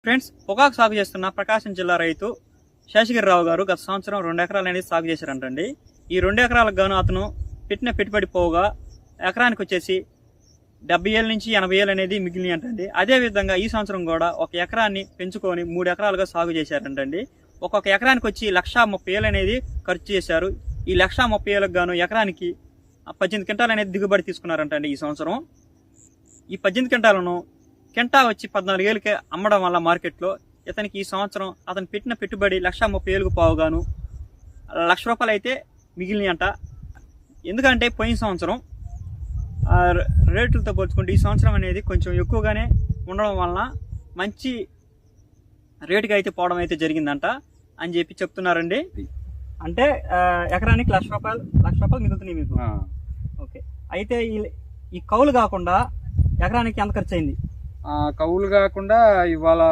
Friends, పొగాకు సాగు చేస్తున్న ప్రకాశం జిల్లా రైతు శేషగిరిరావు గారు గత సంవత్సరం 2 ఎకరాలు అనేది సాగు చేశారంటండి. ఈ 2 ఎకరాలకు గాను అతను పెట్టిన పెట్టుబడి పోగా ఎకరానికి వచ్చేసి 70,000 నుంచి 80,000 అనేది మిగిలినాయి అంటండి. అదేవిధంగా ఈ సంవత్సరం కూడా ఒక ఎకరాన్ని పెంచుకొని 3 ఎకరాలుగా సాగు చేశారంటండి. ఒక్కొక్క ఎకరానికి వచ్చి 1,30,000 అనేది ఖర్చు చేశారు. ఈ 1,30,000 గాను ఎకరానికి 18 క్వింటాలు అనేది దిగుబడి తీసుకున్నారంటండి ఈ సంవత్సరం. ఈ 18 క్వింటాలను కింటా వచ్చి 14,000కి అమ్మడం వల్ల మార్కెట్లో ఇతనికి ఈ సంవత్సరం అతను పెట్టిన పెట్టుబడి 1,30,000కు పావుగాను ₹1,00,000 అయితే మిగిలినాయి అంట. ఎందుకంటే పోయిన సంవత్సరం రేట్లతో పోల్చుకుంటే ఈ సంవత్సరం అనేది కొంచెం ఎక్కువగానే ఉండడం వలన మంచి రేటుకి అయితే పోవడం అయితే జరిగిందంట అని చెప్పి చెప్తున్నారండి. అంటే ఎకరానికి ₹1,00,000 మిగులుతున్నాయి మీకు. ఓకే, అయితే ఈ కౌలు కాకుండా ఎకరానికి ఎంత ఖర్చు అయింది? కౌలు కాకుండా ఇవాళ